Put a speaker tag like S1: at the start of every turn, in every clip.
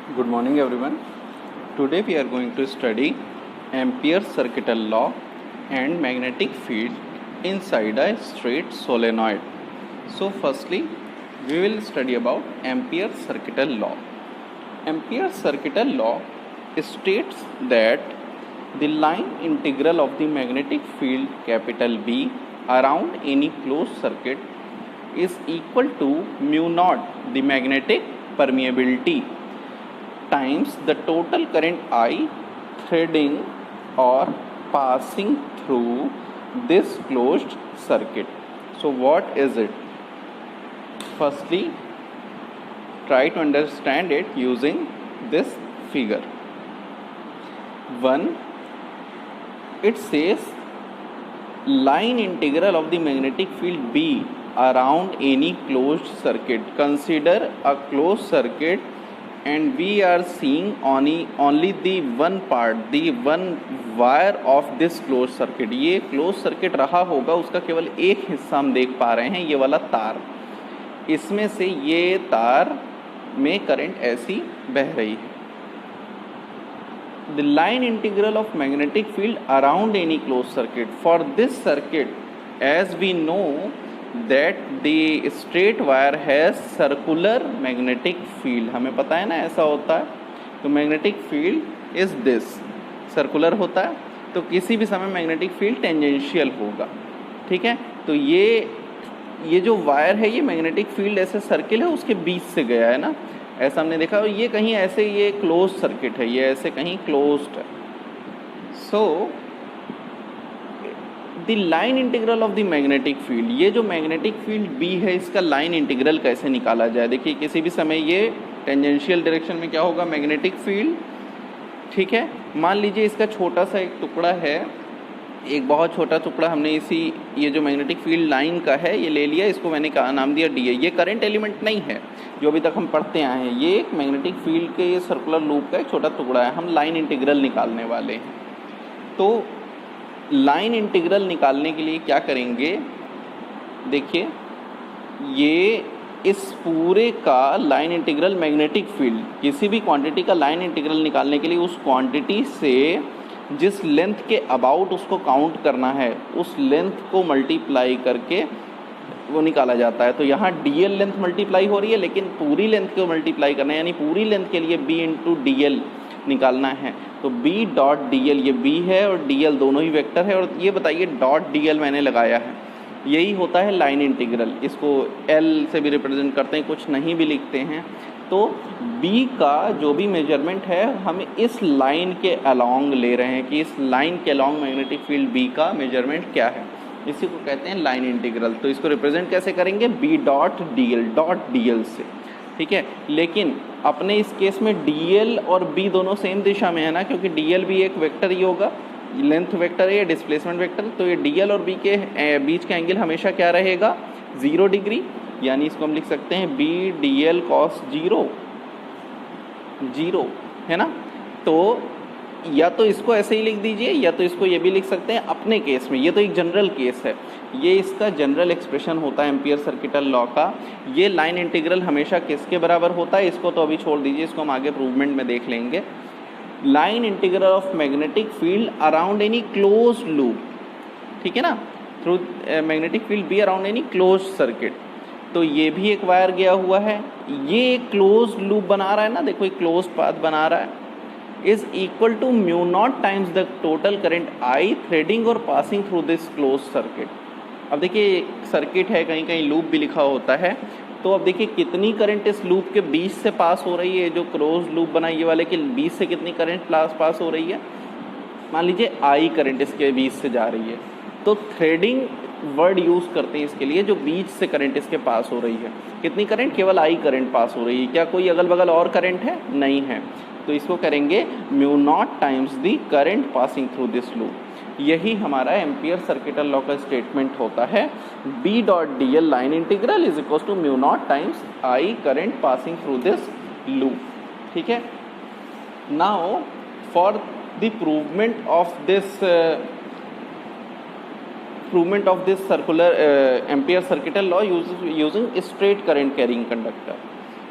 S1: Good morning everyone. Today we are going to study Ampere's circuital law and magnetic field inside a straight solenoid. So firstly we will study about Ampere's circuital law. Ampere's circuital law states that the line integral of the magnetic field capital B around any closed circuit is equal to mu naught the magnetic permeability times the total current I threading or passing through this closed circuit. So what is it? Firstly, try to understand it using this figure. 1. It says line integral of the magnetic field B around any closed circuit. Consider a closed circuit and we are seeing only the one part, the one wire of this closed circuit. ये closed circuit रहा होगा, उसका केवल एक हिस्सा हम देख पा रहे हैं, ये वाला तार. इसमें से ये तार में करंट ऐसी बह रही है. The line integral of magnetic field around any closed circuit. For this circuit, as we know that the straight wire has circular magnetic field. हमें पता है ना ऐसा होता है. तो magnetic field is this, circular होता है. तो किसी भी समय magnetic field tangential होगा. ठीक है. तो ये जो वायर है ये magnetic field ऐसे सर्किल है उसके बीच से गया है ना, ऐसा हमने देखा. ये कहीं ऐसे ये क्लोज सर्किट है, ये ऐसे कहीं क्लोज्ड है. So the line integral of the magnetic field, ये जो मैग्नेटिक फील्ड बी है इसका लाइन इंटीग्रल कैसे निकाला जाए. देखिए किसी भी समय ये टेंजेंशियल डायरेक्शन में क्या होगा, मैग्नेटिक फील्ड. ठीक है. मान लीजिए इसका छोटा सा एक टुकड़ा है, एक बहुत छोटा टुकड़ा हमने ये जो मैग्नेटिक फील्ड लाइन का है ये ले लिया, इसको मैंने कहा नाम दिया डी है. ये करंट एलिमेंट नहीं है जो अभी तक हम पढ़ते आए हैं, ये एक मैग्नेटिक फील्ड के ये सर्कुलर लूप का एक छोटा टुकड़ा है. हम लाइन इंटीग्रल निकालने वाले हैं. तो लाइन इंटीग्रल निकालने के लिए क्या करेंगे, देखिए ये इस पूरे का लाइन इंटीग्रल मैग्नेटिक फील्ड, किसी भी क्वांटिटी का लाइन इंटीग्रल निकालने के लिए उस क्वांटिटी से जिस लेंथ के अबाउट उसको काउंट करना है उस लेंथ को मल्टीप्लाई करके वो निकाला जाता है. तो यहाँ dl लेंथ मल्टीप्लाई हो रही है, लेकिन पूरी लेंथ को मल्टीप्लाई करना है, यानी पूरी लेंथ के लिए b इंटू dl निकालना है. तो b डॉट dl, ये b है और dl दोनों ही वेक्टर है. और ये बताइए डॉट dl मैंने लगाया है, यही होता है लाइन इंटीग्रल. इसको l से भी रिप्रेजेंट करते हैं, कुछ नहीं भी लिखते हैं. तो b का जो भी मेजरमेंट है हम इस लाइन के अलोंग ले रहे हैं कि इस लाइन के अलोंग मैग्नेटिक फील्ड b का मेजरमेंट क्या है, इसी को कहते हैं लाइन इंटीग्रल. तो इसको रिप्रेजेंट कैसे करेंगे, b डॉट dl से. ठीक है. लेकिन अपने इस केस में dl और b दोनों सेम दिशा में है ना, क्योंकि dl भी एक वेक्टर ही होगा, लेंथ वेक्टर है या डिस्प्लेसमेंट वेक्टर. तो ये dl और b के बीच का एंगल हमेशा क्या रहेगा, 0 डिग्री. यानी इसको हम लिख सकते हैं b dl cos 0 है ना. तो या तो इसको ऐसे ही लिख दीजिए या तो इसको ये भी लिख सकते हैं अपने केस में. ये तो एक जनरल केस है, ये इसका जनरल एक्सप्रेशन होता है एम्पियर सर्किटल लॉ का. ये लाइन इंटीग्रल हमेशा किसके बराबर होता है, इसको तो अभी छोड़ दीजिए, इसको हम आगे प्रूवमेंट में देख लेंगे. Line integral of magnetic field around any close loop. ठीक है ना, through magnetic field be around any close circuit. तो ये भी एक वायर गया हुआ है, ये एक क्लोज लूप बना रहा है ना, देखो एक क्लोज पाथ बना रहा है, is equal to mu naught times the total current I threading और passing through this close circuit. अब देखिए सर्किट है, कहीं कहीं लूप भी लिखा होता है. तो अब देखिए कितनी करंट इस लूप के बीच से पास हो रही है, जो क्लोज लूप बना ये वाले के बीच से कितनी करंट पास हो रही है, मान लीजिए आई करंट इसके बीच से जा रही है. तो थ्रेडिंग वर्ड यूज़ करते हैं इसके लिए, जो बीच से करंट इसके पास हो रही है. कितनी करंट, केवल आई करंट पास हो रही है, क्या कोई अगल बगल और करंट है, नहीं है. तो इसको करेंगे mu naught times the current passing through this loop. यही हमारा एम्पियर सर्किटल लॉ का स्टेटमेंट होता है. b dot dl line integral is equal to mu naught times I current passing through this loop. ठीक है. Now for the provement of this circular Ampere circuital law using straight current carrying conductor.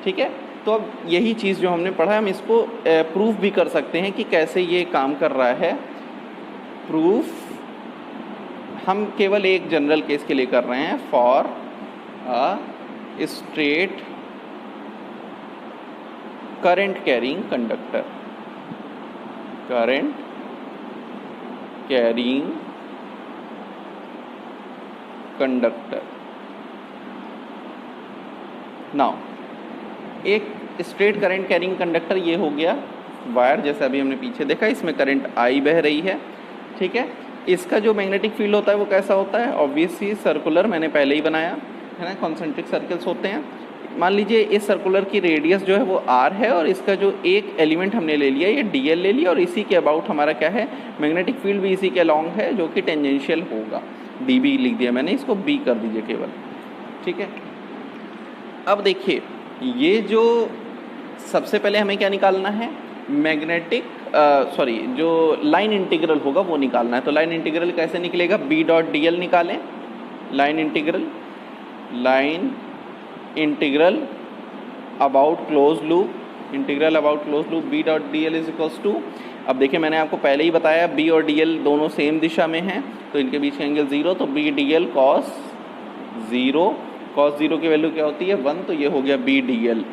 S1: ठीक है. तो अब यही चीज़ जो हमने पढ़ा हम इसको प्रूफ भी कर सकते हैं कि कैसे ये काम कर रहा है। प्रूफ हम केवल एक जनरल केस के लिए कर रहे हैं, for a straight current carrying conductor, current carrying conductor. Now एक स्ट्रेट करंट कैरिंग कंडक्टर ये हो गया वायर, जैसे अभी हमने पीछे देखा, इसमें करंट आई बह रही है, ठीक है। इसका जो मैग्नेटिक फील्ड होता है वो कैसा होता है, ऑब्वियसली सर्कुलर, मैंने पहले ही बनाया है ना, कॉन्सेंट्रिक सर्कल्स होते हैं। मान लीजिए इस सर्कुलर की रेडियस जो है वो आर है और इसका जो एक एलिमेंट हमने ले लिया ये डीएल ले लिया और इसी के अबाउट हमारा क्या है, मैग्नेटिक फील्ड भी इसी के अलॉन्ग है जो कि टेंजेंशियल होगा। डी बी लिख दिया मैंने, इसको बी कर दीजिए केवल, ठीक है। अब देखिए ये जो सबसे पहले हमें क्या निकालना है, मैग्नेटिक जो लाइन इंटीग्रल होगा वो निकालना है। तो लाइन इंटीग्रल कैसे निकलेगा, बी डॉट डी एल निकालें। Line integral about close loop, integral about close loop B dot D L is equals to, अब देखिए मैंने आपको पहले ही बताया बी और डी एल दोनों सेम दिशा में हैं तो इनके बीच का एंगल 0, तो बी डी एल कॉस 0 की वैल्यू क्या होती है 1, तो ये हो गया बी डी एल।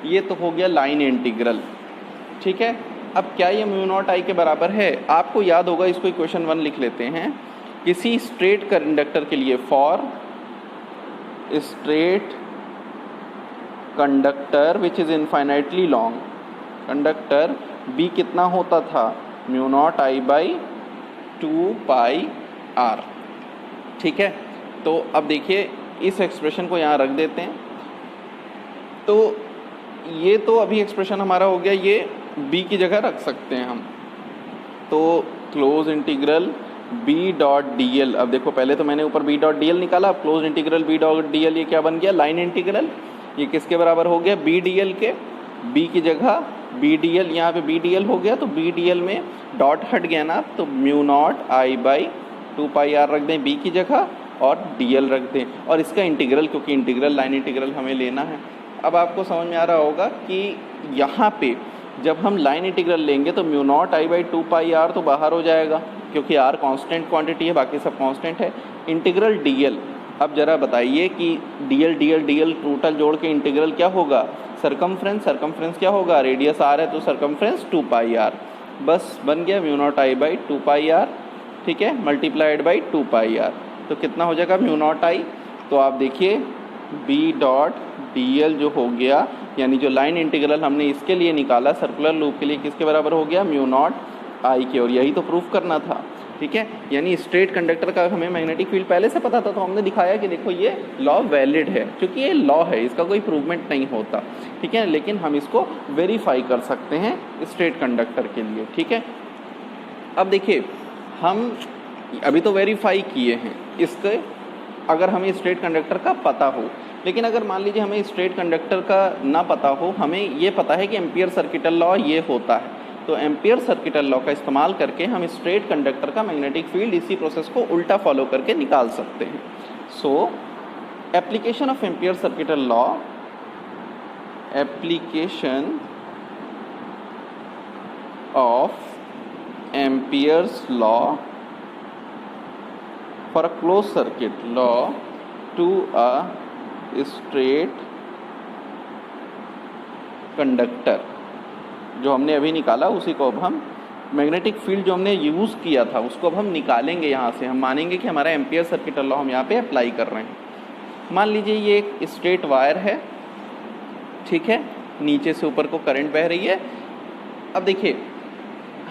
S1: ये तो हो गया लाइन इंटीग्रल, ठीक है। अब क्या ये म्यू नॉट आई के बराबर है, आपको याद होगा, इसको इक्वेशन 1 लिख लेते हैं। किसी स्ट्रेट कंडक्टर के लिए, for straight conductor which is infinitely long, conductor B कितना होता था, mu not I by 2 pi R, ठीक है। तो अब देखिए इस एक्सप्रेशन को यहाँ रख देते हैं। तो ये तो अभी एक्सप्रेशन हमारा हो गया, ये b की जगह रख सकते हैं हम। तो close integral b dot D L, अब देखो पहले तो मैंने ऊपर b डॉट डी एल निकाला, अब close integral b dot D L ये क्या बन गया, लाइन इंटीग्रल। ये किसके बराबर हो गया, b डी एल के, b की जगह b डी एल, यहाँ पे b डी एल हो गया तो b डी एल में डॉट हट गया ना, तो mu not I by 2 pi R रख दें b की जगह और dl रख दें, और इसका इंटीग्रल, क्योंकि इंटीग्रल लाइन इंटीग्रल हमें लेना है। अब आपको समझ में आ रहा होगा कि यहाँ पे जब हम लाइन इंटीग्रल लेंगे तो mu not I by 2 pi R तो बाहर हो जाएगा, क्योंकि r कांस्टेंट क्वांटिटी है, बाकी सब कांस्टेंट है। इंटीग्रल dl, अब जरा बताइए कि dl टोटल जोड़ के इंटीग्रल क्या होगा, सरकमफ्रेंस क्या होगा, रेडियस r है तो सरकमफ्रेंस 2 पाई आर, बस बन गया mu not I by 2 pi R, ठीक है, मल्टीप्लाइड बाई 2 पाई आर। तो कितना हो जाएगा म्यू नॉट आई, तो आप देखिए b डॉट डी एल जो हो गया, यानी जो लाइन इंटीग्रल हमने इसके लिए निकाला सर्कुलर लूप के लिए, किसके बराबर हो गया, म्यू नॉट आई के, और यही तो प्रूफ करना था, ठीक है। यानी स्ट्रेट कंडक्टर का हमें मैग्नेटिक फील्ड पहले से पता था, तो हमने दिखाया कि देखो ये लॉ वैलिड है, क्योंकि ये लॉ है, इसका कोई प्रूवमेंट नहीं होता, ठीक है, लेकिन हम इसको वेरीफाई कर सकते हैं स्ट्रेट कंडक्टर के लिए, ठीक है। अब देखिए हम अभी तो वेरीफाई किए हैं इसके, अगर हमें स्ट्रेट कंडक्टर का पता हो, लेकिन अगर मान लीजिए हमें स्ट्रेट कंडक्टर का ना पता हो, हमें ये पता है कि एम्पियर सर्किटल लॉ ये होता है, तो एम्पियर सर्किटल लॉ का इस्तेमाल करके हम स्ट्रेट कंडक्टर का मैग्नेटिक फील्ड इसी प्रोसेस को उल्टा फॉलो करके निकाल सकते हैं। सो application of ampere circuital law, application of Ampere's law for a closed circuit law to a straight conductor, जो हमने अभी निकाला उसी को अब हम मैग्नेटिक फील्ड जो हमने यूज़ किया था उसको अब हम निकालेंगे यहाँ से, हम मानेंगे कि हमारा एम्पियर सर्किटल लॉ हम यहाँ पे अप्लाई कर रहे हैं। मान लीजिए ये एक स्ट्रेट वायर है, ठीक है, नीचे से ऊपर को करंट बह रही है। अब देखिए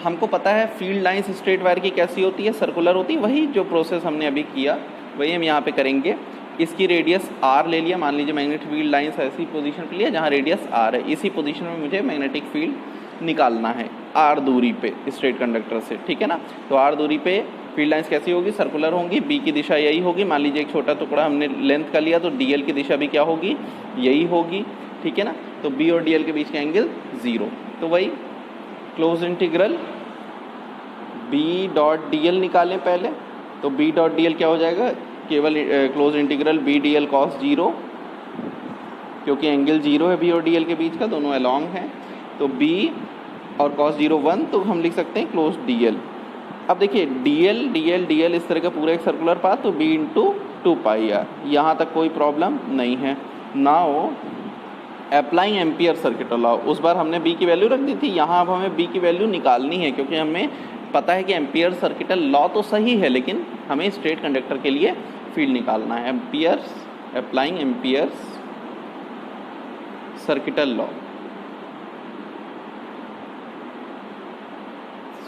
S1: हमको पता है फील्ड लाइंस स्ट्रेट वायर की कैसी होती है, सर्कुलर होती है, वही जो प्रोसेस हमने अभी किया वही हम यहाँ पे करेंगे। इसकी रेडियस r ले लिया, मान लीजिए मैग्नेटिक फील्ड लाइंस ऐसी पोजीशन पे लिया जहाँ रेडियस r है, इसी पोजीशन में मुझे मैग्नेटिक फील्ड निकालना है r दूरी पे स्ट्रेट कंडक्टर से, ठीक है ना। तो r दूरी पे फील्ड लाइंस कैसी होगी, सर्कुलर होंगी, b की दिशा यही होगी। मान लीजिए एक छोटा टुकड़ा हमने लेंथ का लिया तो dl की दिशा भी क्या होगी, यही होगी, ठीक है ना। तो b और dl के बीच का एंगल 0, तो वही close integral b dot D L निकालें पहले, तो b डॉट डी एल क्या हो जाएगा, केवल close integral b D L cos 0, क्योंकि एंगल 0 है बी और डी एल के बीच का, दोनों अलॉन्ग हैं, तो बी और cos 0 1, तो हम लिख सकते हैं क्लोज डी एल। अब देखिए D L D L D L इस तरह का पूरा एक सर्कुलर पाथ, तो बी इंटू 2πr, यहाँ तक कोई प्रॉब्लम नहीं है। Now applying ampere circuit law, उस बार हमने बी की वैल्यू रख दी थी, यहाँ अब हमें बी की वैल्यू निकालनी है, क्योंकि हमें पता है कि एम्पियर सर्किट लॉ तो सही है, लेकिन हमें स्ट्रेट कंडक्टर के लिए फील्ड निकालना है। Ampere's, applying ampere's circuit law.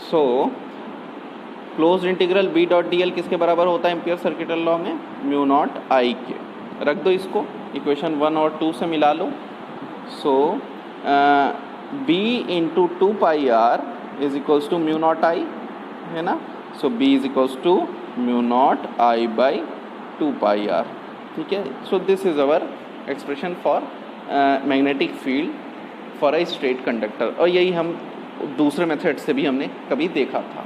S1: So close integral B dot D L किसके बराबर होता है एम्पियर सर्किट लॉ में? म्यू नॉट आई के। रख दो इसको, इक्वेशन 1 और 2 से मिला लो। So B into 2πr is equals to mu not I, है ना। So B is equals to mu not I by 2πr, ठीक है। So this is our expression for magnetic field for a straight conductor, और यही हम दूसरे method से भी हमने कभी देखा था,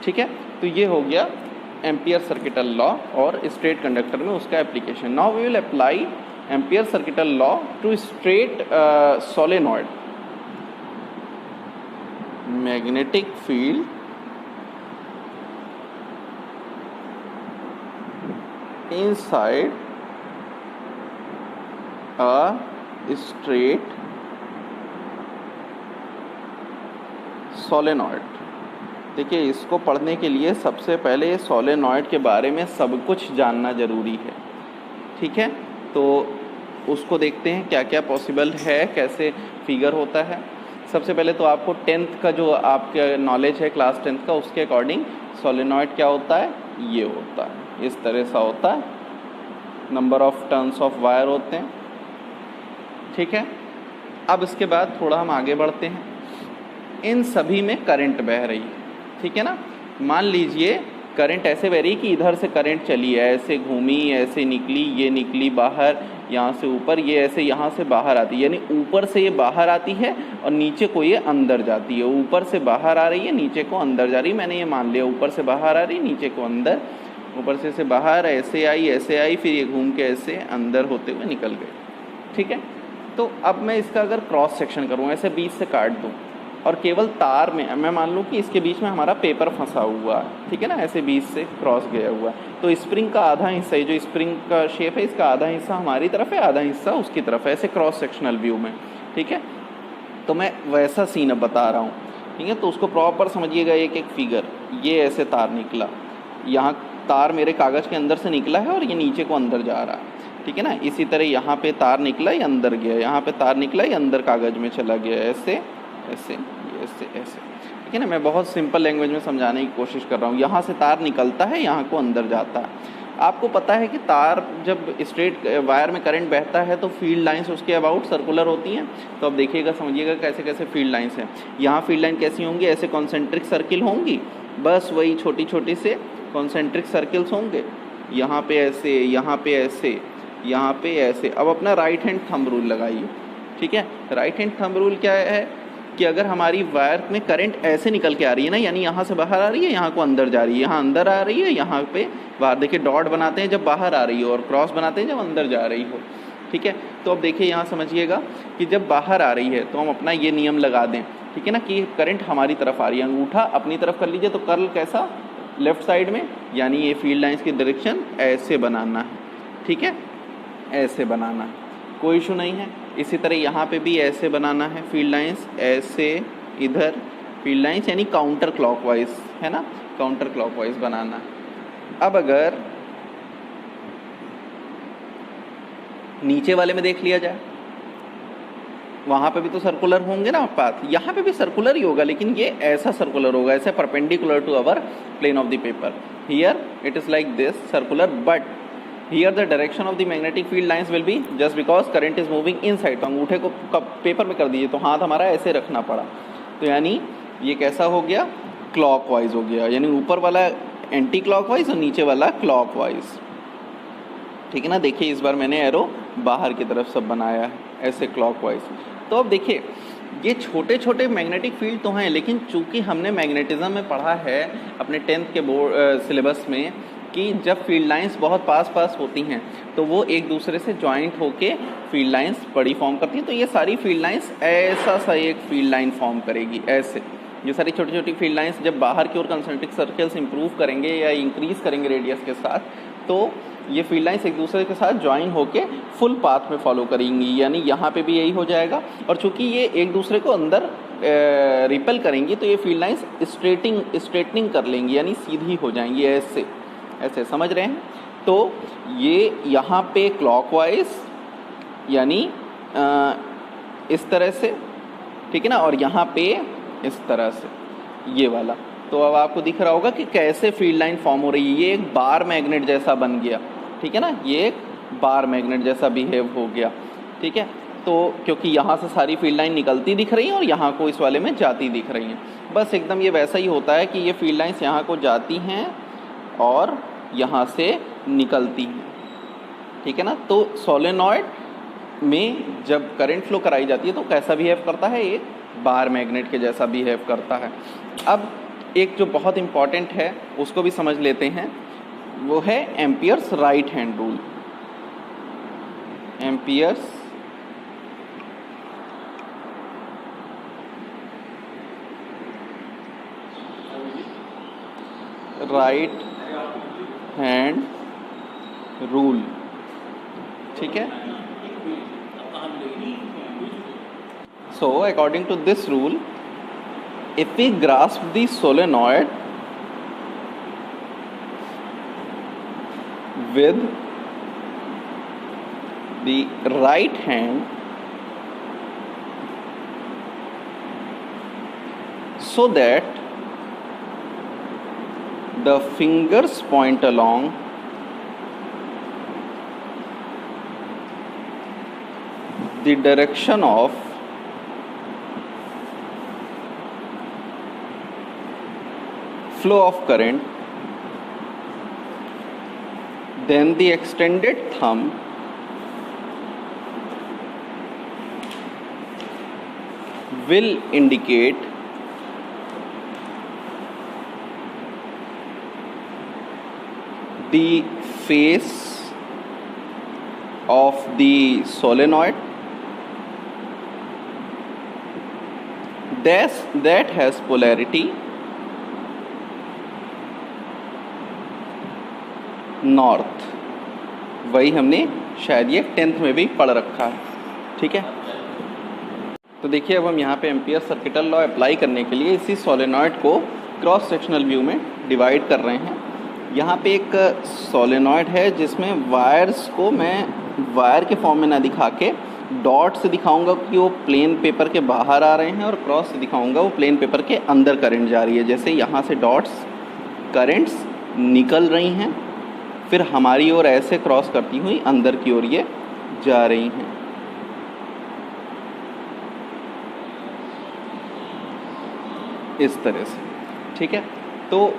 S1: ठीक है। तो ये हो गया एम्पियर सर्किटल लॉ और स्ट्रेट कंडक्टर में उसका application. Now we will apply ampere circuital law to straight solenoid. Magnetic field inside a straight solenoid. देखिए इसको पढ़ने के लिए सबसे पहले सोलेनॉइड के बारे में सब कुछ जानना ज़रूरी है, ठीक है। तो उसको देखते हैं क्या क्या पॉसिबल है, कैसे फिगर होता है। सबसे पहले तो आपको 10th का जो आपका नॉलेज है क्लास 10th का, उसके अकॉर्डिंग सोलेनॉइड क्या होता है, ये होता है, इस तरह सा होता है, number of turns of wire होते हैं, ठीक है। अब इसके बाद थोड़ा हम आगे बढ़ते हैं। इन सभी में करंट बह रही है, ठीक है ना। मान लीजिए करंट ऐसे बह रही कि इधर से करंट चली है, ऐसे घूमी, ऐसे निकली, ये निकली बाहर, यहाँ से ऊपर, ये ऐसे यहाँ से बाहर आती है, यानी ऊपर से ये बाहर आती है और नीचे को ये अंदर जाती है। ऊपर से बाहर आ रही है, नीचे को अंदर जा रही है। मैंने ये मान लिया ऊपर से बाहर आ रही है, नीचे को अंदर, ऊपर से बाहर, ऐसे आई, फिर ये घूम के ऐसे अंदर होते हुए निकल गए, ठीक है। तो अब मैं इसका अगर क्रॉस सेक्शन करूँ, ऐसे बीच से काट दूँ और केवल तार में मैं मान लूँ कि इसके बीच में हमारा पेपर फंसा हुआ है, ठीक है ना, ऐसे बीच से क्रॉस गया हुआ है। तो स्प्रिंग का आधा हिस्सा, जो स्प्रिंग का शेप है, इसका आधा हिस्सा हमारी तरफ है, आधा हिस्सा उसकी तरफ है, ऐसे क्रॉस सेक्शनल व्यू में, ठीक है। तो मैं वैसा सीन अब बता रहा हूँ, ठीक है। तो उसको प्रॉपर समझिएगा, एक एक फिगर। ये ऐसे तार निकला, यहाँ तार मेरे कागज़ के अंदर से निकला है और ये नीचे को अंदर जा रहा है, ठीक है ना। इसी तरह यहाँ पे तार निकला, ये अंदर गया, यहाँ पे तार निकला, ये अंदर कागज़ में चला गया, ऐसे ऐसे ऐसे ऐसे, ठीक है ना। मैं बहुत सिंपल लैंग्वेज में समझाने की कोशिश कर रहा हूँ। यहाँ से तार निकलता है, यहाँ को अंदर जाता है। आपको पता है कि तार जब स्ट्रेट वायर में करंट बहता है तो फील्ड लाइंस उसके अबाउट सर्कुलर होती हैं। तो अब देखिएगा, समझिएगा कैसे कैसे फील्ड लाइंस हैं। यहाँ फील्ड लाइन कैसी होंगी, ऐसे कॉन्सेंट्रिक सर्किल होंगी, बस वही छोटी छोटी से कॉन्सेंट्रिक सर्किल्स होंगे। यहाँ पे ऐसे, यहाँ पे ऐसे, यहाँ पे ऐसे। अब अपना राइट हैंड थंब रूल लगाइए, ठीक है। राइट हैंड थंब रूल क्या है कि अगर हमारी वायर में करंट ऐसे निकल के आ रही है ना, यानी यहाँ से बाहर आ रही है, यहाँ को अंदर जा रही है, यहाँ अंदर आ रही है, यहाँ पे बाहर, देखिए डॉट बनाते हैं जब बाहर आ रही हो और क्रॉस बनाते हैं जब अंदर जा रही हो, ठीक है। तो अब देखिए यहाँ समझिएगा कि जब बाहर आ रही है तो हम अपना ये नियम लगा दें, ठीक है ना, कि करंट हमारी तरफ आ रही है। अंगूठा अपनी तरफ कर लीजिए, तो कर्ल कैसा, लेफ्ट साइड में, यानी ये फील्ड लाइंस की डायरेक्शन ऐसे बनाना है, ठीक है, ऐसे बनाना है, कोई इशू नहीं है। इसी तरह यहाँ पे भी ऐसे बनाना है फील्ड लाइंस, ऐसे इधर फील्ड लाइंस, यानी काउंटर क्लॉकवाइज, है ना, काउंटर क्लॉकवाइज बनाना है। अब अगर नीचे वाले में देख लिया जाए, वहाँ पे भी तो सर्कुलर होंगे ना पाथ, यहाँ पे भी सर्कुलर ही होगा, लेकिन ये ऐसा सर्कुलर होगा, ऐसे perpendicular to our plane of the paper. Here it is like this circular, but here the direction of the magnetic field lines will be just because current is moving inside। तो अंगूठे को paper में कर दीजिए, तो हाथ हमारा ऐसे रखना पड़ा, तो यानी ये कैसा हो गया, क्लॉकवाइज हो गया, यानी ऊपर वाला एंटी क्लॉकवाइज और नीचे वाला क्लॉकवाइज, ठीक है ना। देखिए इस बार मैंने एरो बाहर की तरफ सब बनाया है, ऐसे क्लॉकवाइज। तो अब देखिए ये छोटे छोटे मैग्नेटिक फील्ड तो हैं, लेकिन चूंकि हमने मैग्नेटिज्म में पढ़ा है अपने 10th के बोर्ड सिलेबस में कि जब फील्ड लाइंस बहुत पास पास होती हैं तो वो एक दूसरे से जॉइंट होके फील्ड लाइंस बड़ी फॉर्म करती हैं। तो ये सारी फील्ड लाइंस ऐसा सा एक फील्ड लाइन फॉर्म करेगी, ऐसे। ये सारी छोटी छोटी फील्ड लाइंस जब बाहर की ओर कंसेंट्रिक सर्कल्स इंप्रूव करेंगे या इंक्रीज करेंगे रेडियस के साथ, तो ये फील्ड लाइंस एक दूसरे के साथ ज्वाइन होके फुल पाथ में फॉलो करेंगी, यानी यहाँ पे भी यही हो जाएगा। और चूंकि ये एक दूसरे को अंदर रिपेल करेंगी तो ये फील्ड लाइंस स्ट्रेटनिंग कर लेंगी, यानी सीधी हो जाएंगी, ऐसे ऐसे, समझ रहे हैं। तो ये यहाँ पे क्लॉकवाइज यानी इस तरह से, ठीक है ना, और यहाँ पे इस तरह से, ये वाला। तो अब आपको दिख रहा होगा कि कैसे फील्ड लाइन फॉर्म हो रही है। ये एक बार मैग्नेट जैसा बन गया, ठीक है ना, ये एक बार मैग्नेट जैसा बिहेव हो गया, ठीक है। तो क्योंकि यहाँ से सारी फील्ड लाइन निकलती दिख रही हैं और यहाँ को इस वाले में जाती दिख रही हैं, बस एकदम ये वैसा ही होता है कि ये फील्ड लाइंस यहाँ को जाती हैं और यहाँ से निकलती हैं, ठीक है ना। तो सोलेनॉइड में जब करंट फ्लो कराई जाती है तो कैसा बिहेव करता है, एक बार मैग्नेट के जैसा बिहेव करता है। अब एक जो बहुत इम्पॉर्टेंट है उसको भी समझ लेते हैं, वो है amperes right hand rule. Amperes right hand rule, ठीक है। So according to this rule, if we grasp the solenoid with the right hand, so that the fingers point along the direction of flow of current, then the extended thumb will indicate the face of the solenoid that has polarity north. वही हमने शायद ये 10th में भी पढ़ रखा है, ठीक है। तो देखिए अब हम यहाँ पे एम्पियर सर्किटल लॉ अप्लाई करने के लिए इसी सोलेनॉइड को क्रॉस सेक्शनल व्यू में डिवाइड कर रहे हैं। यहाँ पे एक सोलेनॉइड है जिसमें वायर्स को मैं वायर के फॉर्म में ना दिखा के डॉट से दिखाऊंगा कि वो प्लेन पेपर के बाहर आ रहे हैं, और क्रॉस से दिखाऊंगा वो प्लेन पेपर के अंदर करंट जा रही है। जैसे यहाँ से डॉट्स करंट्स निकल रही हैं, फिर हमारी ओर ऐसे क्रॉस करती हुई अंदर की ओर ये जा रही हैं। इस तरह से, ठीक है। तो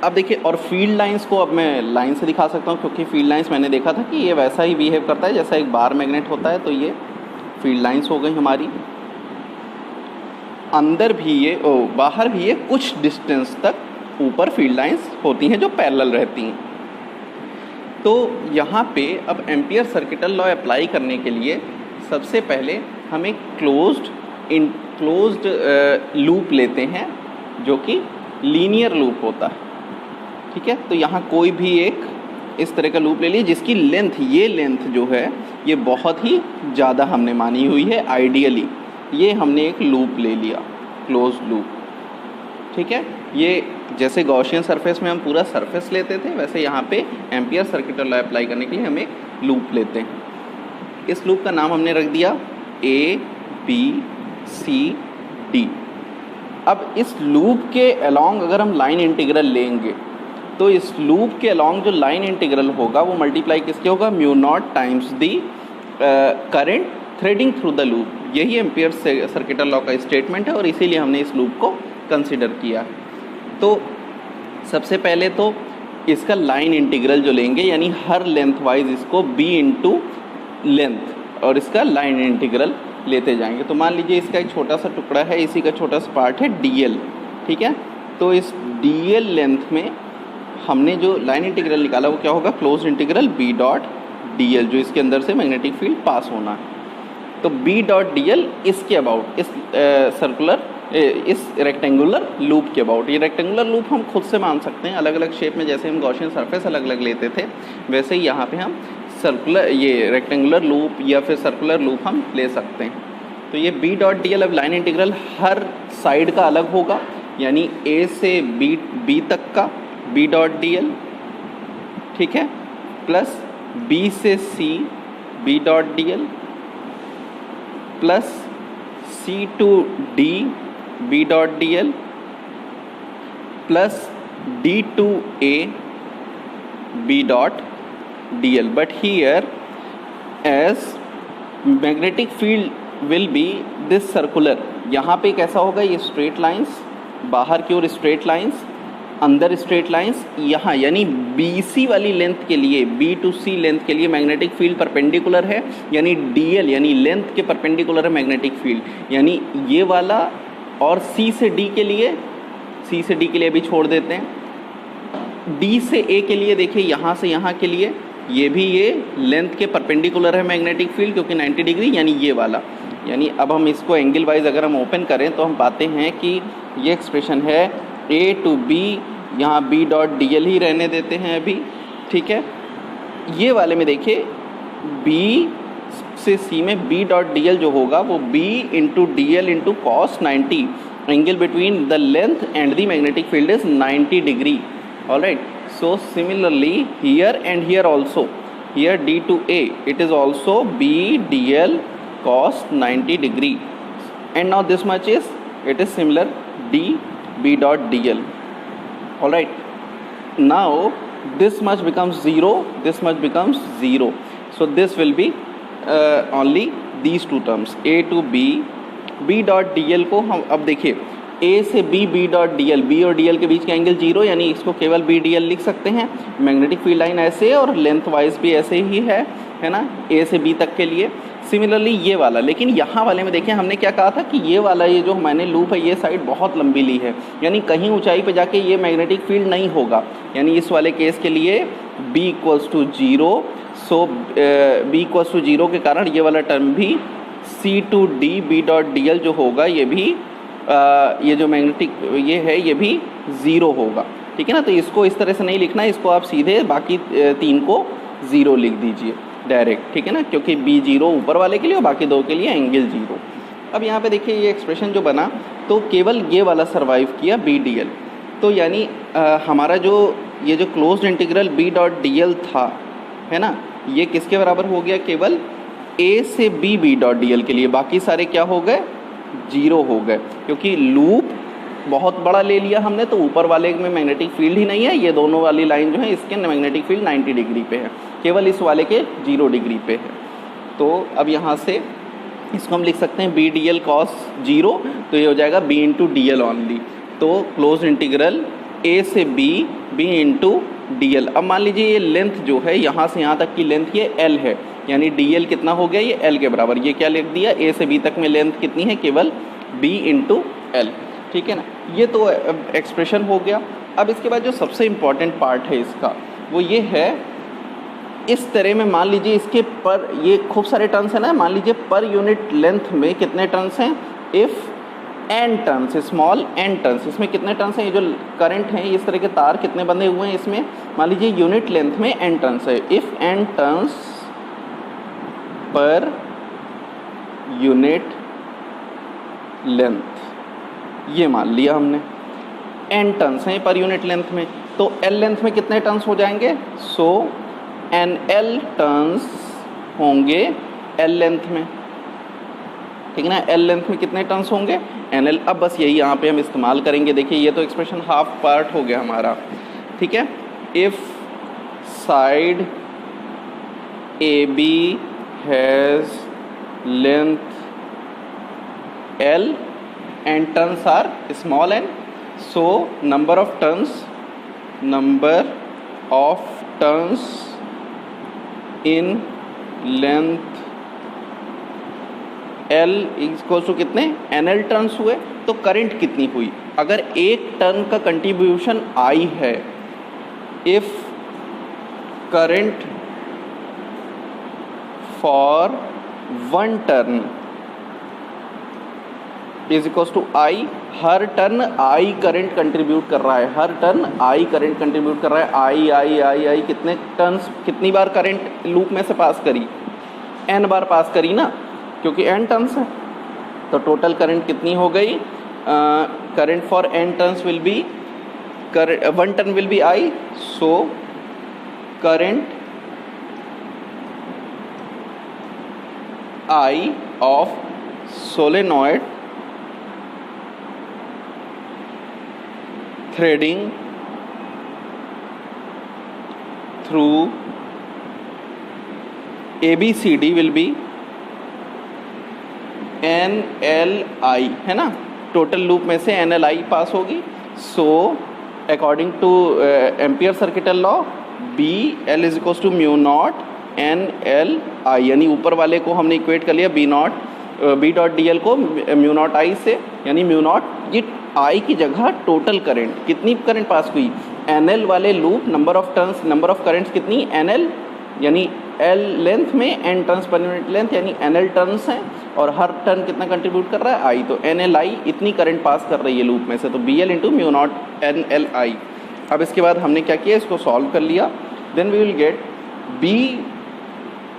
S1: अब देखिए, और फील्ड लाइंस को अब मैं लाइन से दिखा सकता हूँ, क्योंकि फील्ड लाइंस मैंने देखा था कि ये वैसा ही बिहेव करता है जैसा एक बार मैग्नेट होता है। तो ये फील्ड लाइंस हो गई हमारी। अंदर भी ये बाहर भी ये कुछ डिस्टेंस तक ऊपर फील्ड लाइंस होती हैं जो पैरेलल रहती हैं। तो यहाँ पे अब एम्पियर सर्किटल लॉ अप्लाई करने के लिए सबसे पहले हम एक क्लोज्ड लूप लेते हैं जो कि लीनियर लूप होता है, ठीक है। तो यहाँ कोई भी एक इस तरह का लूप ले लिए जिसकी लेंथ, ये लेंथ जो है ये बहुत ही ज़्यादा हमने मानी हुई है आइडियली। ये हमने एक लूप ले लिया, क्लोज्ड लूप, ठीक है। ये जैसे गॉसियन सरफेस में हम पूरा सरफेस लेते थे, वैसे यहाँ पे एम्पियर सर्किटल लॉ अप्लाई करने के लिए हम एक लूप लेते हैं। इस लूप का नाम हमने रख दिया ABCD। अब इस लूप के अलोंग अगर हम लाइन इंटीग्रल लेंगे तो इस लूप के अलोंग जो लाइन इंटीग्रल होगा वो मल्टीप्लाई किसके होगा, mu naught times the current threading through the loop. यही एम्पियर सर्किटल लॉ का स्टेटमेंट है और इसीलिए हमने इस लूप को कंसिडर किया। तो सबसे पहले तो इसका लाइन इंटीग्रल जो लेंगे, यानी हर लेंथ वाइज इसको b इंटू लेंथ और इसका लाइन इंटीग्रल लेते जाएंगे। तो मान लीजिए इसका एक छोटा सा टुकड़ा है, इसी का छोटा सा पार्ट है dl, ठीक है। तो इस dl लेंथ में हमने जो लाइन इंटीग्रल निकाला वो क्या होगा, close integral B dot D L, जो इसके अंदर से मैग्नेटिक फील्ड पास होना है। तो बी डॉट डी एल इसके अबाउट, इस सर्कुलर इस रेक्टेंगुलर लूप के अबाउट। ये रेक्टेंगुलर लूप हम खुद से मान सकते हैं अलग अलग शेप में, जैसे हम गॉसियन सरफेस अलग अलग लेते थे वैसे ही यहाँ पे हम सर्कुलर ये रेक्टेंगुलर लूप या फिर सर्कुलर लूप हम ले सकते हैं। तो ये बी डॉट डी एल, अब लाइन इंटीग्रल हर साइड का अलग होगा, यानी ए से बी तक का बी डॉट डी एल, ठीक है, प्लस बी से C B dot D L, plus C to D B dot D L, plus D to A B dot D L. But here as magnetic field will be this circular, यहाँ पे कैसा होगा, ये straight lines, बाहर की ओर straight lines, अंदर straight lines, यहाँ यानी बी सी वाली लेंथ के लिए, बी टू सी लेंथ के लिए मैग्नेटिक फील्ड परपेंडिकुलर है, यानी डी एल यानी लेंथ के परपेंडिकुलर है मैग्नेटिक फील्ड, यानी ये वाला। और सी से डी के लिए, सी से डी के लिए भी छोड़ देते हैं, डी से ए के लिए देखिए यहाँ से यहाँ के लिए ये भी ये लेंथ के परपेंडिकुलर है मैग्नेटिक फील्ड, क्योंकि 90 डिग्री यानी ये वाला। यानी अब हम इसको एंगल वाइज अगर हम ओपन करें तो हम पाते हैं कि ये एक्सप्रेशन है ए टू बी, यहाँ बी डॉट डी एल ही रहने देते हैं अभी, ठीक है। ये वाले में देखिए बी से सी में बी डॉट डी एल जो होगा वो B into D L into cos 90, angle between the length and the magnetic field is 90 degree. Alright, so similarly here and here also, here D to A it is also B D L cos 90 degree, and now this much is, it is similar d b dot dl. All right, now this much becomes 0, this much becomes 0, so this will be only these two terms a to b, b dot dl को हम अब देखिए a से b b dot D L, b और D L के बीच का angle 0, यानी इसको केवल b डी एल लिख सकते हैं। मैग्नेटिक फील्ड लाइन ऐसे और लेंथ वाइज भी ऐसे ही है ना, a से b तक के लिए। सिमिलरली ये वाला, लेकिन यहाँ वाले में देखें हमने क्या कहा था कि ये वाला, ये जो मैंने लूप है ये साइड बहुत लंबी ली है, यानी कहीं ऊंचाई पे जाके ये मैग्नेटिक फील्ड नहीं होगा, यानी इस वाले केस के लिए b इक्वल्स टू 0, सो b इक्वल्स टू 0 के कारण ये वाला टर्म भी c टू d b dot D L जो होगा ये भी ये जो मैग्नेटिक ये है ये भी 0 होगा, ठीक है ना। तो इसको इस तरह से नहीं लिखना है, इसको आप सीधे बाकी 3 को 0 लिख दीजिए डायरेक्ट, ठीक है ना, क्योंकि बी 0 ऊपर वाले के लिए और बाकी 2 के लिए एंगल 0। अब यहाँ पे देखिए ये एक्सप्रेशन जो बना तो केवल ये वाला सर्वाइव किया बी डी एल, तो यानी हमारा जो ये जो closed integral B dot D L था, है ना, ये किसके बराबर हो गया, केवल ए से बी डॉट डी एल के लिए, बाकी सारे क्या हो गए, 0 हो गए, क्योंकि लूप बहुत बड़ा ले लिया हमने, तो ऊपर वाले में मैग्नेटिक फील्ड ही नहीं है, ये दोनों वाली लाइन जो है इसके मैग्नेटिक फील्ड 90 डिग्री पे है, केवल इस वाले के 0 डिग्री पे है। तो अब यहाँ से इसको हम लिख सकते हैं बी डी एल कॉस 0, तो ये हो जाएगा B into D L only. तो क्लोज इंटीग्रल ए से बी इंटू डी एल। अब मान लीजिए ये लेंथ जो है यहाँ से यहाँ तक की लेंथ ये एल है, यानी डी एल कितना हो गया, ये एल के बराबर। ये क्या लिख दिया, ए से बी तक में लेंथ कितनी है, केवल बी इंटू एल, ठीक है ना। ये तो एक्सप्रेशन हो गया। अब इसके बाद जो सबसे इम्पॉर्टेंट पार्ट है इसका वो ये है, इस तरह में मान लीजिए इसके पर ये खूब सारे टर्न्स हैं ना, मान लीजिए पर यूनिट लेंथ में कितने टर्न्स हैं, if N turns, small N turns, इसमें कितने टर्न्स हैं, ये जो करंट हैं इस तरह के तार कितने बंधे हुए हैं इसमें, मान लीजिए यूनिट लेंथ में एन टर्न्स है, if N turns per unit length, ये मान लिया हमने, एन टर्न्स हैं पर यूनिट लेंथ में, तो एल लेंथ में कितने टर्न्स हो जाएंगे, सो एन एल टर्न्स होंगे एल लेंथ में, ठीक है ना। एल लेंथ में कितने टर्न्स होंगे, एन एल। अब बस यही यहाँ पे हम इस्तेमाल करेंगे। देखिए ये तो एक्सप्रेशन हाफ पार्ट हो गया हमारा, ठीक है। If side A B has length L and turns are small n, so number of turns in length L equal to कितने, NL टर्न्स हुए, तो करंट कितनी हुई, अगर एक टर्न का कंट्रीब्यूशन I है if current for one turn is equals to I, हर टर्न आई करंट कंट्रीब्यूट कर रहा है, हर टर्न आई करंट कंट्रीब्यूट कर रहा है, आई आई आई आई कितने टर्न्स, कितनी बार करंट लूप में से पास करी, एन बार पास करी ना, क्योंकि एन टर्न्स है, तो टोटल करंट कितनी हो गई, current for N turns will be, one turn will be I, so current I of solenoid threading through ABCD will be NLI, है ना, टोटल लूप में से NLI पास होगी। So according to Ampere circuital law BL is equals to mu naught NLI, यानी ऊपर वाले को हमने इक्वेट कर लिया B डॉट DL को म्यू नॉट I से, यानी म्यू नॉट, ये I की जगह टोटल करंट, कितनी करंट पास हुई, NL वाले loop, number of turns, number of currents कितनी, NL, यानी L लेंथ में N turns per unit length, यानी NL टर्न्स हैं, और हर टर्न कितना कंट्रीब्यूट कर रहा है, I, तो NLI इतनी करंट पास कर रही है लूप में से, तो BL into mu naught NLI। अब इसके बाद हमने क्या किया, इसको सॉल्व कर लिया, then we will get B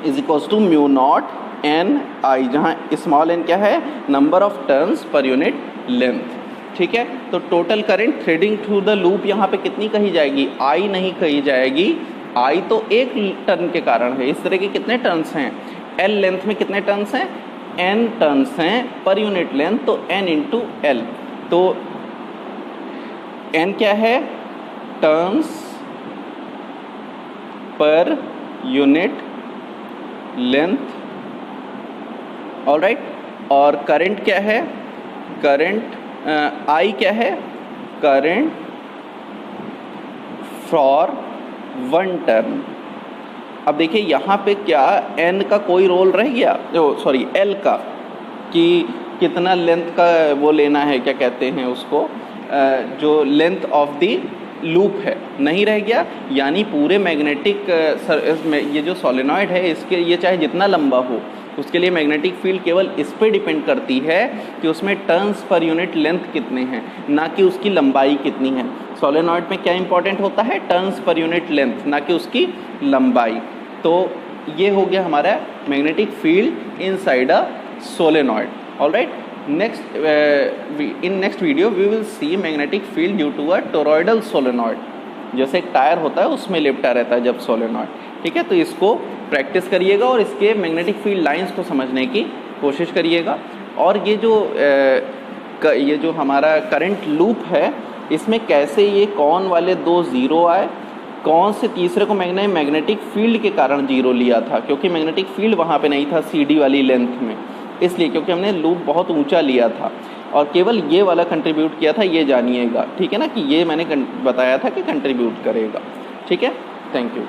S1: is equals to mu naught NI, जहाँ स्मॉल n क्या है, number of turns per unit length, ठीक है। तो total current threading through the loop यहाँ पे कितनी कही जाएगी, I नहीं कही जाएगी, I तो एक टर्न के कारण है, इस तरह के कितने टर्न्स हैं, L लेंथ में कितने टर्न्स हैं, N टर्न्स हैं पर यूनिट लेंथ, तो N इंटू L, तो N क्या है, turns per unit length, alright, और करंट क्या है, करंट I क्या है, करंट फॉर वन टर्न। अब देखिए यहाँ पे क्या N का कोई रोल रह गया, सॉरी L का, कि कितना लेंथ का वो लेना है, क्या कहते हैं उसको, जो लेंथ ऑफ दी लूप है, नहीं रह गया, यानी पूरे मैग्नेटिक ये जो सोलेनॉइड है इसके, ये चाहे जितना लंबा हो, उसके लिए मैग्नेटिक फील्ड केवल इस पे डिपेंड करती है कि उसमें टर्न्स पर यूनिट लेंथ कितने हैं, ना कि उसकी लंबाई कितनी है। सोलेनॉइड में क्या इंपॉर्टेंट होता है, टर्न्स पर यूनिट लेंथ, ना कि उसकी लंबाई। तो ये हो गया हमारा magnetic field inside a solenoid, alright. Next in next video we will see magnetic field due to a toroidal solenoid, जैसे एक टायर होता है उसमें लिपटा रहता है जब सोलेनॉइड, ठीक है। तो इसको प्रैक्टिस करिएगा और इसके मैग्नेटिक फील्ड लाइंस को समझने की कोशिश करिएगा। और ये जो हमारा करंट लूप है, इसमें कैसे ये कौन वाले दो ज़ीरो आए, कौन से तीसरे को मैंने मैग्नेटिक फील्ड के कारण ज़ीरो लिया था, क्योंकि मैग्नेटिक फील्ड वहाँ पे नहीं था CD वाली लेंथ में, इसलिए क्योंकि हमने लूप बहुत ऊंचा लिया था और केवल ये वाला कंट्रीब्यूट किया था, ये जानिएगा, ठीक है ना, कि ये मैंने बताया था कि कंट्रीब्यूट करेगा, ठीक है। Thank you.